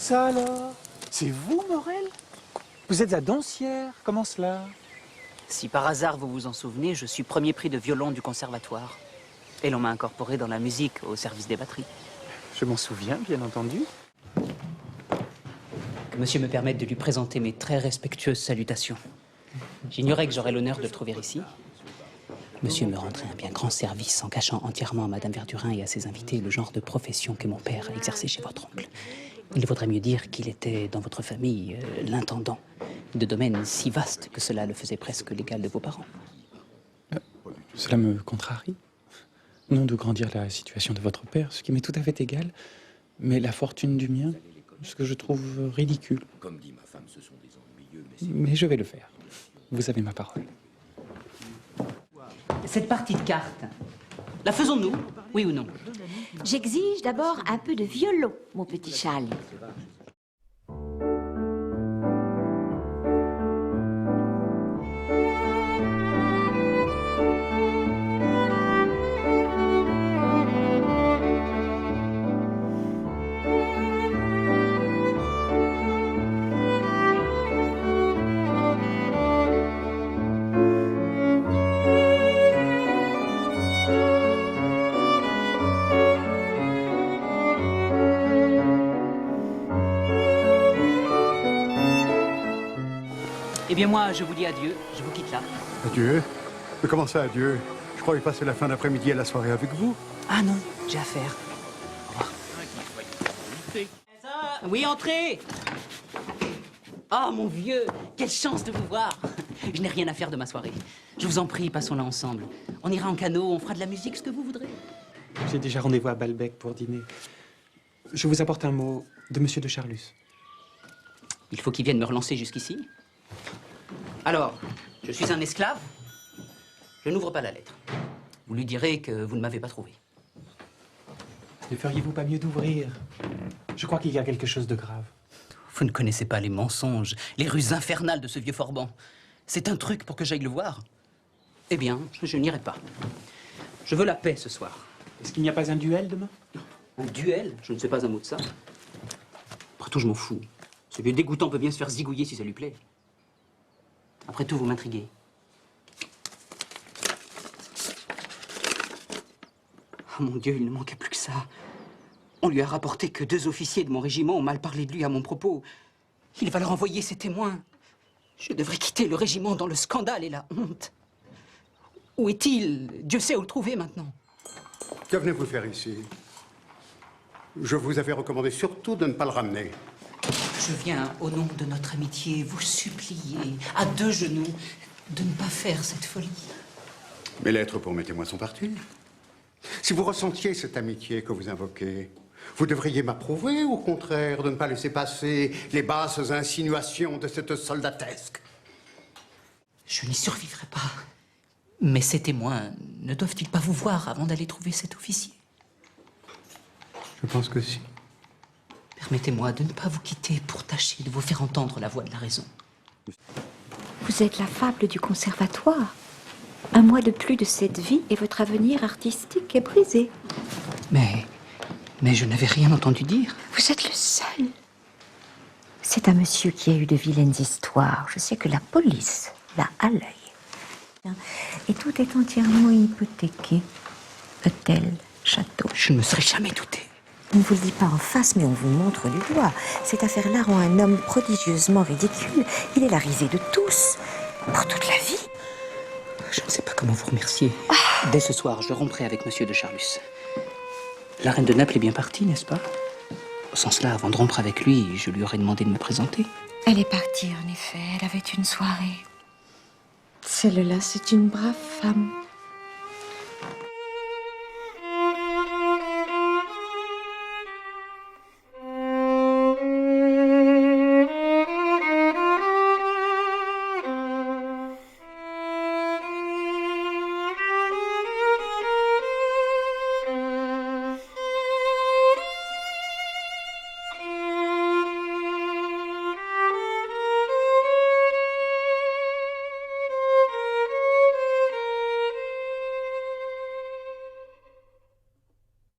Ça alors? C'est vous, Morel? Vous êtes à Doncières, comment cela? Si par hasard vous vous en souvenez, je suis premier prix de violon du conservatoire. Et l'on m'a incorporé dans la musique au service des batteries. Je m'en souviens, bien entendu. Que monsieur me permette de lui présenter mes très respectueuses salutations. J'ignorais que j'aurais l'honneur de le trouver ici. Monsieur me rendrait un bien grand service en cachant entièrement à Madame Verdurin et à ses invités le genre de profession que mon père a exercé chez votre oncle. Il vaudrait mieux dire qu'il était dans votre famille l'intendant de domaines si vastes que cela le faisait presque l'égal de vos parents. Cela me contrarie. Non de grandir la situation de votre père, ce qui m'est tout à fait égal, mais la fortune du mien, ce que je trouve ridicule. Comme dit ma femme, ce sont des ennuyeux, Mais je vais le faire. Vous avez ma parole. Cette partie de cartes, la faisons-nous, oui ou non? J'exige d'abord un peu de violon, mon petit Charles. Eh bien moi, je vous dis adieu, je vous quitte là. Adieu? Mais comment ça, adieu? Je croyais passer la fin d'après-midi et la soirée avec vous. Ah non, j'ai affaire. Au revoir. Oui, entrez. Ah, mon vieux, quelle chance de vous voir. Je n'ai rien à faire de ma soirée. Je vous en prie, passons-la ensemble. On ira en canot, on fera de la musique, ce que vous voudrez. J'ai déjà rendez-vous à Balbec pour dîner. Je vous apporte un mot de Monsieur de Charlus. Il faut qu'il vienne me relancer jusqu'ici. Alors, je suis un esclave. Je n'ouvre pas la lettre. Vous lui direz que vous ne m'avez pas trouvé. Ne feriez-vous pas mieux d'ouvrir? Je crois qu'il y a quelque chose de grave. Vous ne connaissez pas les mensonges, les ruses infernales de ce vieux Forban. C'est un truc pour que j'aille le voir. Eh bien, je n'irai pas. Je veux la paix ce soir. Est-ce qu'il n'y a pas un duel demain? Un duel? Je ne sais pas un mot de ça. Après tout, je m'en fous. Ce vieux dégoûtant peut bien se faire zigouiller si ça lui plaît. Après tout, vous m'intriguez. Oh mon Dieu, il ne manquait plus que ça. On lui a rapporté que 2 officiers de mon régiment ont mal parlé de lui à mon propos. Il va leur envoyer ses témoins. Je devrais quitter le régiment dans le scandale et la honte. Où est-il? Dieu sait où le trouver maintenant. Que venez-vous faire ici? Je vous avais recommandé surtout de ne pas le ramener. Je viens, au nom de notre amitié, vous supplier, à 2 genoux, de ne pas faire cette folie. Mes lettres pour mes témoins sont parties. Si vous ressentiez cette amitié que vous invoquez, vous devriez m'approuver, ou au contraire, de ne pas laisser passer les basses insinuations de cette soldatesque. Je n'y survivrai pas. Mais ces témoins ne doivent-ils pas vous voir avant d'aller trouver cet officier? Je pense que si. Permettez-moi de ne pas vous quitter pour tâcher de vous faire entendre la voix de la raison. Vous êtes la fable du conservatoire. Un mois de plus de cette vie et votre avenir artistique est brisé. Mais je n'avais rien entendu dire. Vous êtes le seul. C'est un monsieur qui a eu de vilaines histoires. Je sais que la police l'a à l'œil. Et tout est entièrement hypothéqué. Hôtel, château. Je ne me serais jamais douté. On ne vous le dit pas en face, mais on vous montre du doigt. Cette affaire-là rend un homme prodigieusement ridicule. Il est la risée de tous, pour toute la vie. Je ne sais pas comment vous remercier. Dès ce soir, je romprai avec Monsieur de Charlus. La reine de Naples est bien partie, n'est-ce pas? Au sens là, avant de rompre avec lui, je lui aurais demandé de me présenter. Elle est partie, en effet. Elle avait une soirée. Celle-là, c'est une brave femme.